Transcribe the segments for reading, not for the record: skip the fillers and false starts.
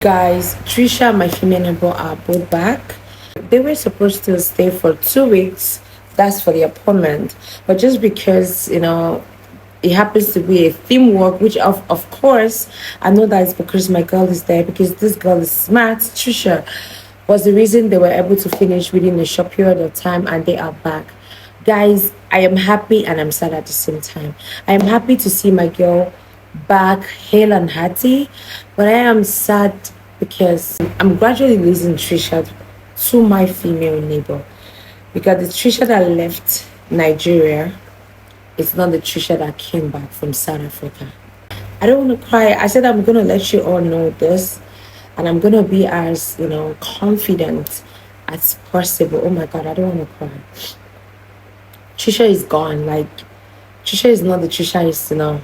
Guys, Tricia and my female neighbor are both back. They were supposed to stay for 2 weeks. That's for the appointment. But just because, it happens to be a theme work, which of course I know that it's because my girl is there, because this girl is smart. Tricia was the reason they were able to finish within a short period of time, and they are back. Guys, I am happy and I'm sad at the same time. I am happy to see my girl back hale and hearty, but I am sad because I'm gradually losing Tricia to my female neighbor, because the Tricia that left Nigeria is not the Tricia that came back from South Africa. I don't want to cry. I said I'm gonna let you all know this, and I'm gonna be as confident as possible. Oh my God, I don't want to cry. Tricia is gone. Like, Tricia is not the Tricia I used to know.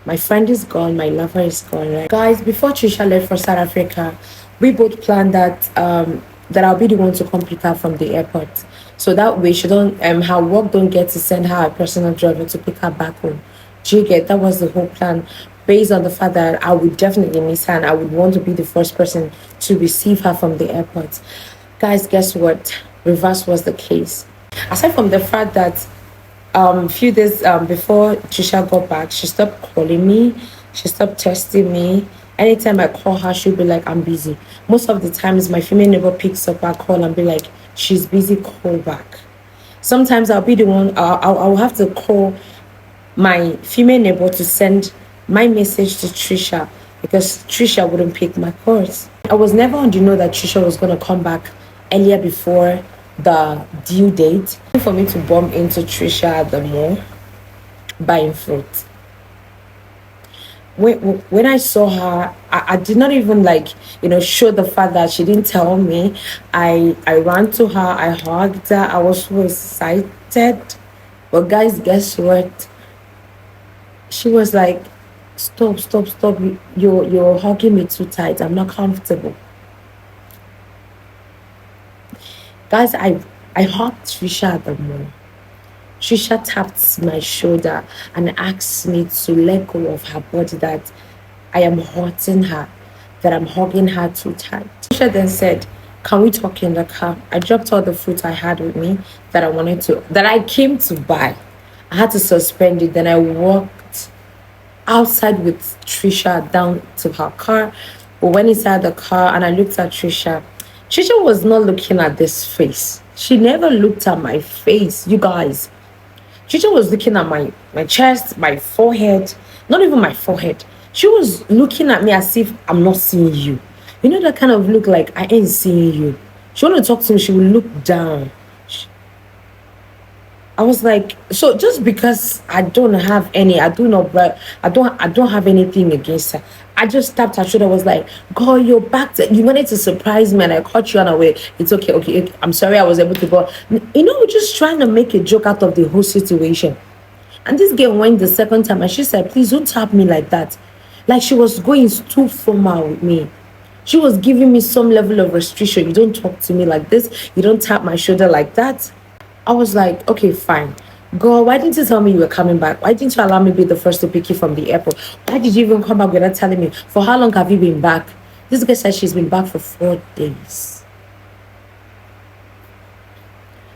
My friend is gone. My lover is gone. Right? Guys, before Tricia left for South Africa, we both planned that I'll be the one to come pick her from the airport. So that way she don't her work don't get to send her a personal driver to pick her back home. Do you get? That was the whole plan, based on the fact that I would definitely miss her and I would want to be the first person to receive her from the airport. Guys, guess what? Reverse was the case. Aside from the fact that few days before Tricia got back, she stopped calling me, she stopped texting me. Anytime I call her, she'll be like, I'm busy. Most of the times my female neighbor picks up her call and be like, she's busy, call back. Sometimes I'll be the one, I'll have to call my female neighbor to send my message to Tricia, because Tricia wouldn't pick my calls. I was never on the know that Tricia was going to come back earlier before the due date for me to bump into Tricia at the mall buying fruit. When I saw her, I did not even show the fact that she didn't tell me. I ran to her, I hugged her, I was so excited. But guys, guess what? She was like, stop, you're hugging me too tight, I'm not comfortable. Guys, I hugged Tricia at the mall. Tricia tapped my shoulder and asked me to let go of her body, that I am hurting her, that I'm hugging her too tight. Tricia then said, can we talk in the car? I dropped all the fruit I had with me that I came to buy. I had to suspend it. Then I walked outside with Tricia down to her car. We went inside the car and I looked at Tricia. Tricia was not looking at this face. She never looked at my face, you guys. Tricia was looking at my chest, my forehead, not even my forehead. She was looking at me as if I'm not seeing you. You know that kind of look, like I ain't seeing you. She want to talk to me, she will look down. I was like, so just because I don't have anything against her. I just tapped her shoulder, was like, girl, you're back. You wanted to surprise me and I caught you unaware. It's okay. I'm sorry I was able to go. We're just trying to make a joke out of the whole situation. And this girl went the second time and she said, please don't tap me like that. Like she was going too formal with me. She was giving me some level of restriction. You don't talk to me like this. You don't tap my shoulder like that. I was like, okay, fine. Girl, why didn't you tell me you were coming back? Why didn't you allow me to be the first to pick you from the airport? Why did you even come back without telling me? For how long have you been back? This girl said she's been back for 4 days.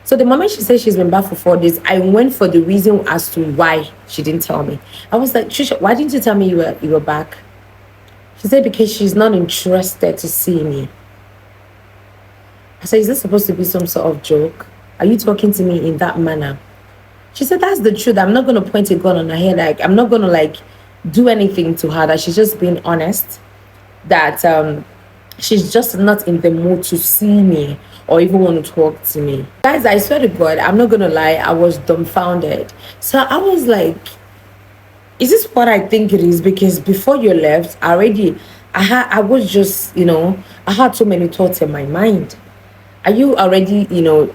So the moment she said she's been back for 4 days, I went for the reason as to why she didn't tell me. I was like, Tricia, why didn't you tell me you were back? She said because she's not interested to see me. I said, is this supposed to be some sort of joke? Are you talking to me in that manner? She said, that's the truth. I'm not going to point a gun on her head. Like, I'm not going to do anything to her. That she's just being honest. That she's just not in the mood to see me or even want to talk to me. Guys, I swear to God, I'm not going to lie. I was dumbfounded. So I was like, is this what I think it is? Because before you left, I was just, I had so many thoughts in my mind. Are you already,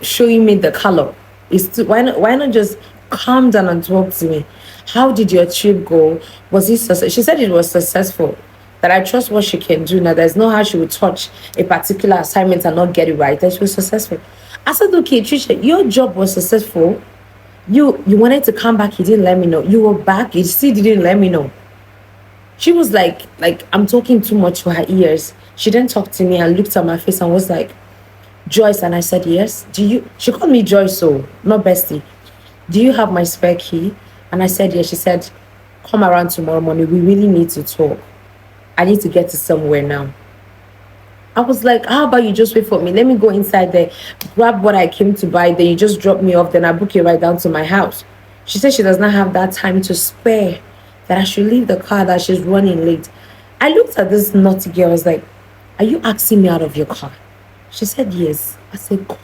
showing me the color? Why not just calm down and talk to me? How did your trip go? Was it successful? She said it was successful. That I trust what she can do. Now, there's no how she would touch a particular assignment and not get it right. That she was successful. I said, okay, Tricia, your job was successful. You wanted to come back. You didn't let me know. You were back. You still didn't let me know. She was like I'm talking too much for her ears. She didn't talk to me and looked at my face and was like, Joyce. And I said, yes. Do you, she called me Joyce, so not bestie. Do you have my spare key? And I said, yes. She said, come around tomorrow morning. We really need to talk. I need to get to somewhere now. I was like, how about you just wait for me? Let me go inside there, grab what I came to buy. Then you just drop me off. Then I book you right down to my house. She said she does not have that time to spare, that I should leave the car, that she's running late. I looked at this naughty girl. I was like, are you asking me out of your car? She said, yes. I said, gosh,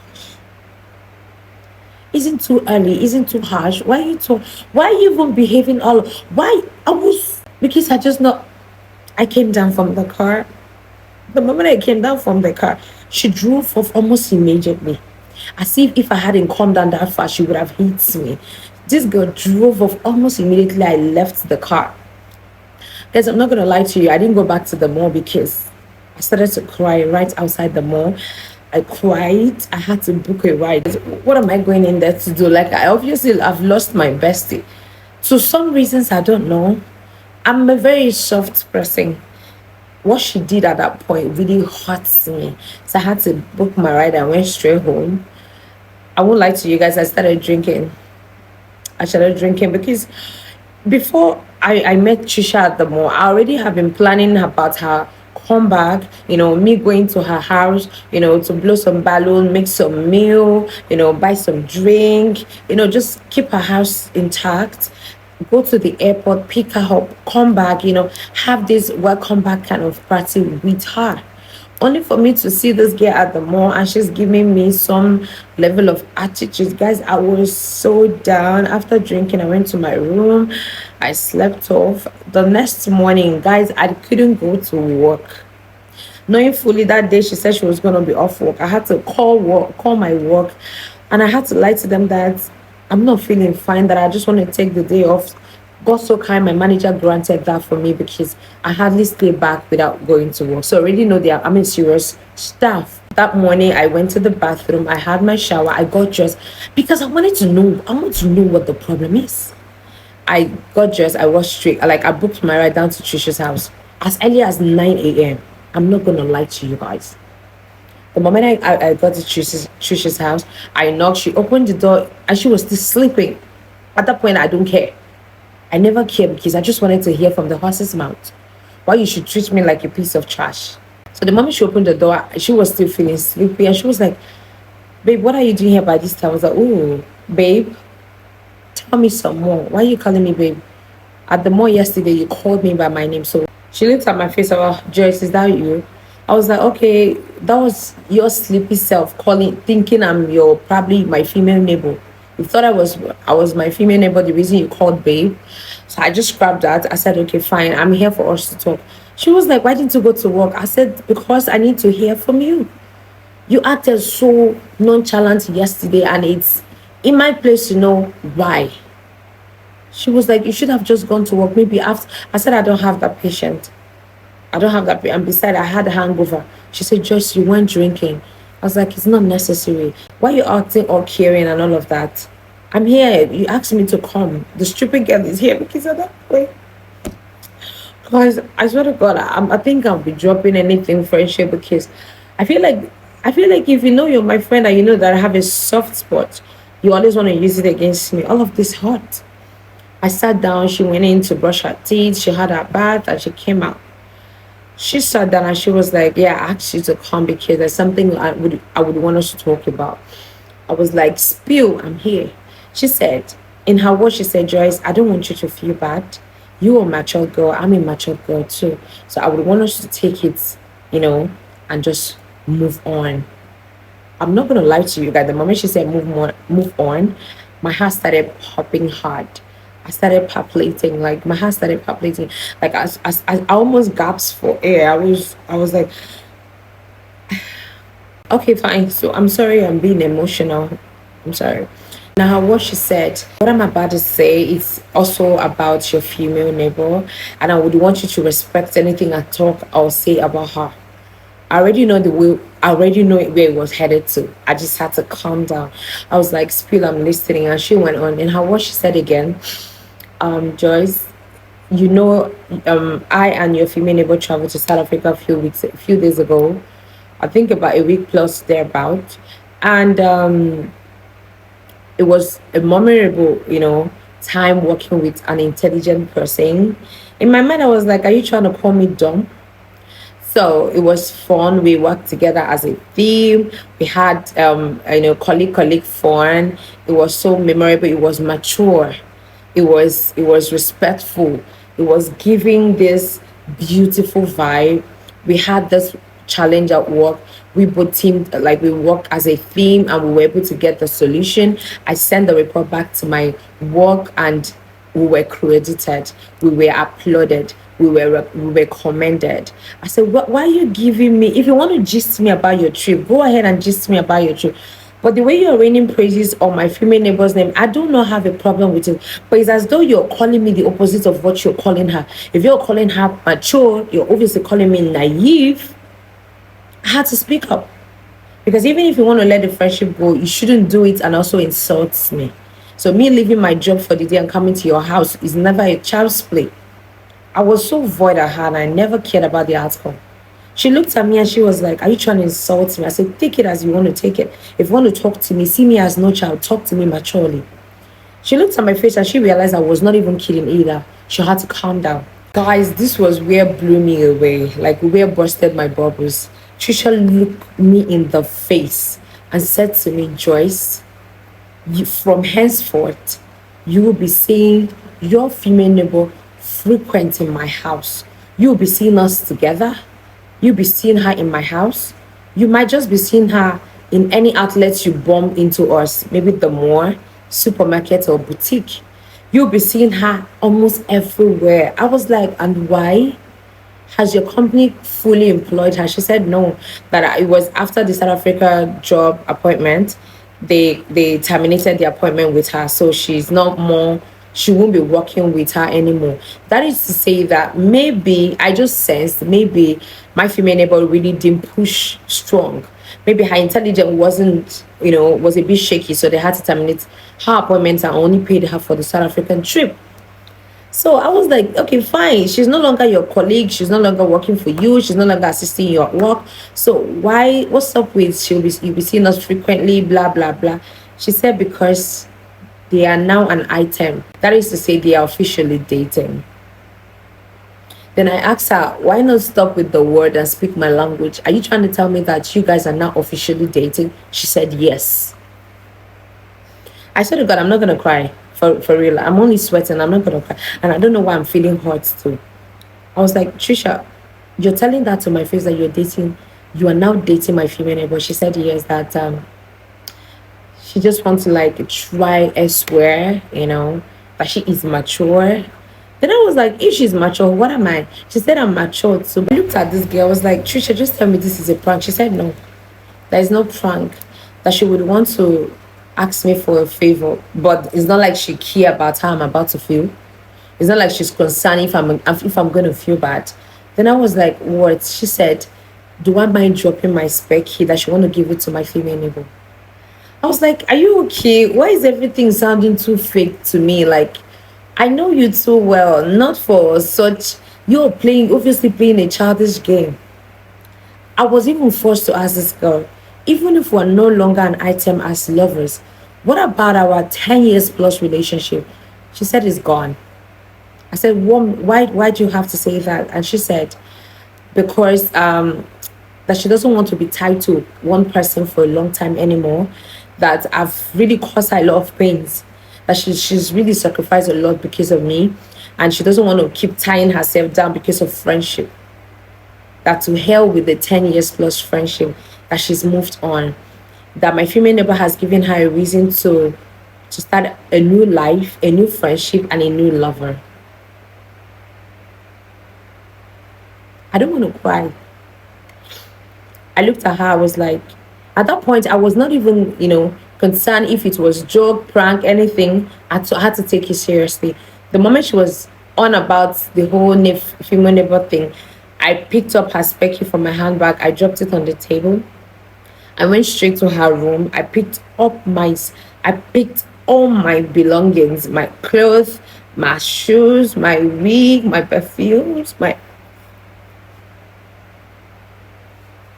isn't too early, isn't too harsh. Why are you even behaving all, why? Because I just not, I came down from the car. The moment I came down from the car, she drove off almost immediately. As if I hadn't come down that far, she would have hit me. This girl drove off almost immediately. I left the car. Guys, I'm not going to lie to you. I didn't go back to the mall because I started to cry right outside the mall. I cried. I had to book a ride. What am I going in there to do? Like, I've lost my bestie. So some reasons, I don't know. I'm a very soft person. What she did at that point really hurts me. So I had to book my ride and went straight home. I won't lie to you guys, I started drinking. Because before I met Tricia at the mall, I already have been planning about her comeback, me going to her house, to blow some balloon, make some meal, buy some drink, just keep her house intact, go to the airport, pick her up, come back, have this welcome back kind of party with her. Only for me to see this girl at the mall and she's giving me some level of attitude. Guys, I was so down. After drinking, I went to my room. I slept off. The next morning, guys, I couldn't go to work. Knowing fully that day she said she was going to be off work, I had to call my work, and I had to lie to them that I'm not feeling fine, that I just want to take the day off. God so kind, my manager granted that for me because I hardly stay back without going to work. So I already know I'm in serious stuff. That morning, I went to the bathroom. I had my shower. I got dressed because I want to know what the problem is. I got dressed. I was straight. I booked my ride down to Tricia's house as early as 9 a.m. I'm not going to lie to you guys. The moment I got to Tricia's house, I knocked. She opened the door and she was still sleeping. At that point, I don't care. I never cared because I just wanted to hear from the horse's mouth why you should treat me like a piece of trash. So the moment she opened the door, she was still feeling sleepy and she was like, babe, what are you doing here by this time? I was like, oh, babe, tell me some more. Why are you calling me babe? At the mall yesterday, you called me by my name. So she looked at my face. Oh, Joyce, is that you? I was like, okay, that was your sleepy self thinking I'm probably my female neighbor. You thought I was my female neighbor, the reason you called babe. So I just grabbed that. I said, okay, fine. I'm here for us to talk. She was like, why didn't you go to work? I said, because I need to hear from you. You acted so nonchalant yesterday and it's in my place to know why. She was like, you should have just gone to work. Maybe after. I said, I don't have that patient. I don't have that. And besides, I had a hangover. She said, Joyce, you went drinking. I was like, it's not necessary. Why are you acting all caring and all of that? I'm here. You asked me to come. The stupid girl is here because of that way. Guys, I swear to God, I think I'll be dropping anything friendship because I feel like if you know you're my friend and you know that I have a soft spot, you always want to use it against me. All of this hurt. I sat down. She went in to brush her teeth. She had her bath and she came out. She sat down and she was like, yeah, I asked you to come because there's something I would want us to talk about. I was like, spill, I'm here. She said, in her words, she said, Joyce, I don't want you to feel bad. You're a mature girl. I'm a mature girl too. So I would want us to take it, and just move on. I'm not going to lie to you guys. The moment she said move on, my heart started popping hard. I started palpitating, like my heart started palpitating, like I almost gasped for air. I was like, okay, fine. So I'm sorry, I'm being emotional. I'm sorry. Now, what she said, what I'm about to say is also about your female neighbor, and I would want you to respect anything I talk or say about her. I already know where it was headed to. I just had to calm down. I was like, spill, I'm listening. And she went on. And what she said again, Joyce, I and your female neighbor traveled to South Africa a few days ago. I think about a week plus thereabout, and it was a memorable, time working with an intelligent person. In my mind, I was like, "Are you trying to call me dumb?" So it was fun. We worked together as a team. We had colleague fun. It was so memorable. It was mature. It was respectful. It was giving this beautiful vibe. We had this challenge at work. We both teamed, like we worked as a team, and we were able to get the solution. I sent the report back to my work, and we were credited, we were applauded, we were commended. I said, why are you giving me? If you want to gist me about your trip, go ahead and gist me about your trip. But the way you're raining praises on my female neighbor's name, I do not have a problem with it. But it's as though you're calling me the opposite of what you're calling her. If you're calling her mature, you're obviously calling me naive. I had to speak up. Because even if you want to let the friendship go, you shouldn't do it and also insult me. So me leaving my job for the day and coming to your house is never a child's play. I was so void at her, and I never cared about the outcome. She looked at me and she was like, "Are you trying to insult me?" I said, "Take it as you want to take it. If you want to talk to me, see me as no child, talk to me maturely." She looked at my face and she realized I was not even kidding either. She had to calm down. Guys, this was where blew me away, like where busted my bubbles. Tricia looked me in the face and said to me, "Joyce, from henceforth, you will be seeing your female neighbor frequent in my house. You will be seeing us together. You'll be seeing her in my house. You might just be seeing her in any outlets you bump into us, maybe the mall, supermarket, or boutique. You'll be seeing her almost everywhere." I was like, "And why? Has your company fully employed her?" She said no, that it was after the South Africa job appointment, they terminated the appointment with her, so she won't be working with her anymore. That is to say that maybe I just sensed maybe my female neighbor really didn't push strong. Maybe her intelligence was a bit shaky, so they had to terminate her appointment and only paid her for the South African trip. So I was like, okay, fine. She's no longer your colleague. She's no longer working for you. She's no longer assisting you at work. So what's up with you'll be seeing us frequently, blah, blah, blah. She said, because they are now an item. That is to say, they are officially dating. Then I asked her, why not stop with the word and speak my language? Are you trying to tell me that you guys are now officially dating? She said, yes. I said to God, I'm not going to cry. For real, I'm only sweating. I'm not gonna cry, and I don't know why I'm feeling hot too. I was like, Tricia, you're telling that to my face that you are now dating my female neighbor. She said yes, that she just wants to like try elsewhere, that she is mature. Then I was like, if she's mature, what am I? She said I'm mature too. I looked at this girl. I was like, Tricia, just tell me this is a prank. She said no, there is no prank. That she would want to ask me for a favor, but it's not like she care about how I'm about to feel. It's not like she's concerned if I'm going to feel bad. Then I was like, what? She said, do I mind dropping my spec here, that she want to give it to my female neighbor? I was like, are you okay? Why is everything sounding too fake to me? Like, I know you too well, not for such. You're obviously playing a childish game. I was even forced to ask this girl, even if we're no longer an item as lovers, what about our 10 years plus relationship? She said it's gone. I said, why do you have to say that? And she said, because that she doesn't want to be tied to one person for a long time anymore, that I've really caused her a lot of pains, that she's really sacrificed a lot because of me, and she doesn't want to keep tying herself down because of friendship. That to hell with the 10 years plus friendship, that she's moved on, that my female neighbor has given her a reason to start a new life, a new friendship, and a new lover. I don't want to cry. I looked at her, I was like, at that point, I was not even, concerned if it was joke, prank, anything. I had to take it seriously. The moment she was on about the whole female neighbor thing, I picked up her specky from my handbag. I dropped it on the table. I went straight to her room. I picked all my belongings, my clothes, my shoes, my wig, my perfumes, my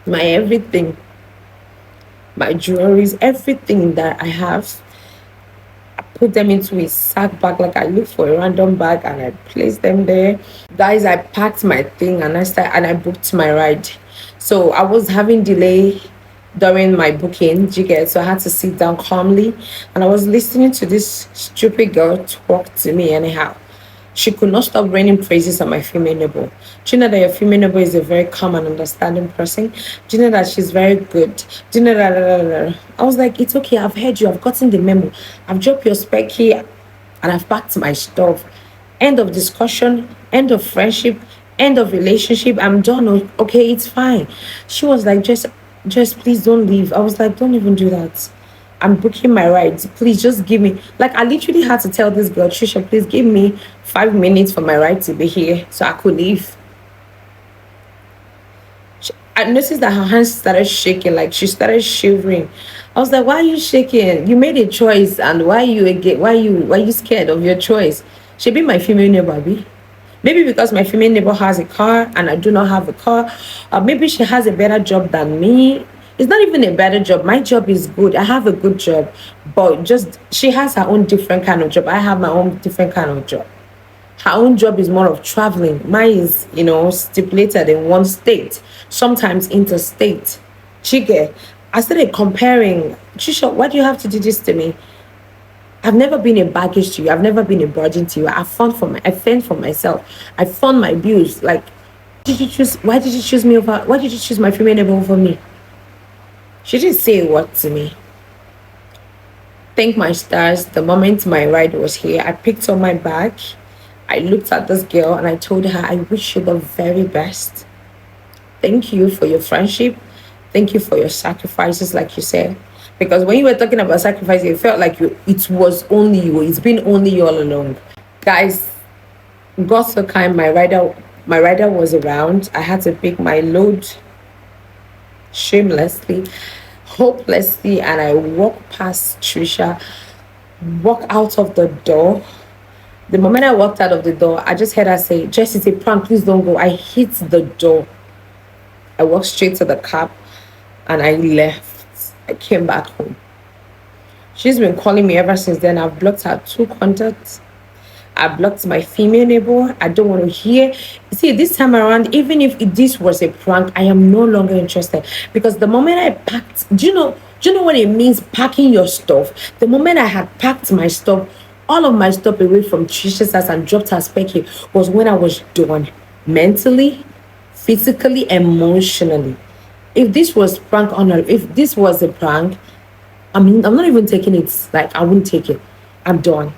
everything, my jewelries, everything that I have. I put them into a sack bag, like I look for a random bag and I place them there. Guys, I packed my thing and I booked my ride. So I was having delay during my booking, do you get? So I had to sit down calmly and I was listening to this stupid girl talk to me anyhow. She could not stop raining praises on my female neighbor. Do you know that your female neighbor is a very calm and understanding person? Do you know that she's very good? Do you know that? I was like, it's okay, I've heard you, I've gotten the memo. I've dropped your spec here and I've packed my stuff. End of discussion, end of friendship, end of relationship. I'm done. Okay, it's fine. She was like, just please don't leave. I was like, don't even do that. I'm booking my rides. Please just give me, like, I literally had to tell this girl, Tricia, please give me 5 minutes for my ride to be here so I could leave. I noticed that her hands started shaking, like she started shivering. I was like, why are you shaking? You made a choice, and why you scared of your choice? She be my female neighbor, be? Maybe because my female neighbor has a car and I do not have a car. Or maybe she has a better job than me. It's not even a better job. My job is good. I have a good job. But just she has her own different kind of job. I have my own different kind of job. Her own job is more of traveling. Mine is, stipulated in one state, sometimes interstate. Chike, I started comparing. Trisha, why do you have to do this to me? I've never been a baggage to you. I've never been a burden to you. I fend for myself. I fund my bills. Like, why did you choose me over, why did you choose my female neighbor over me? She didn't say a word to me. Thank my stars, the moment my ride was here, I picked up my bag. I looked at this girl and I told her, I wish you the very best. Thank you for your friendship. Thank you for your sacrifices, like you said. Because when you were talking about sacrifice, it felt like it was only you. It's been only you all along. Guys, God so kind, my rider was around. I had to pick my load shamelessly, hopelessly, and I walked past Tricia, walk out of the door. The moment I walked out of the door, I just heard her say, Jess, it's a prank, please don't go. I hit the door. I walked straight to the cab and I left. I came back home. She's been calling me ever since then. I've blocked her 2 contacts. I blocked my female neighbor. I don't want to hear. See, this time around, even if this was a prank, I am no longer interested. Because the moment I packed, do you know what it means, packing your stuff? The moment I had packed my stuff, all of my stuff away from Tricia's house and dropped her spec here was when I was done. Mentally, physically, emotionally. If this was if this was a prank, I mean, I'm not even taking it. Like, I wouldn't take it. I'm done.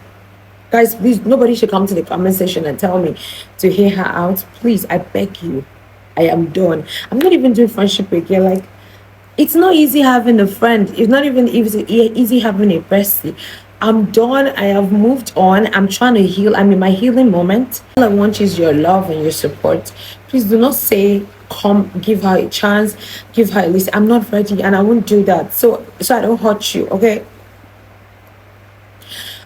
Guys, please, nobody should come to the comment section and tell me to hear her out. Please, I beg you. I am done. I'm not even doing friendship again. Like, it's not easy having a friend. It's not even easy having a bestie. I'm done. I have moved on. I'm trying to heal. I'm in my healing moment. All I want is your love and your support. Please do not say, come, give her a chance, give her a list. I'm not ready and I won't do that. So I don't hurt you, okay?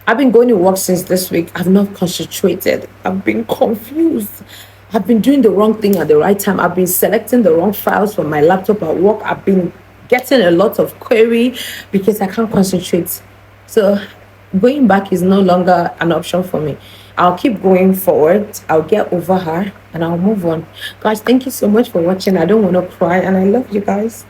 I've been going to work since this week. I've not concentrated. I've been confused. I've been doing the wrong thing at the right time. I've been selecting the wrong files from my laptop at work. I've been getting a lot of query because I can't concentrate. So going back is no longer an option for me. I'll keep going forward. I'll get over her and I'll move on. Guys, thank you so much for watching. I don't want to cry and I love you guys.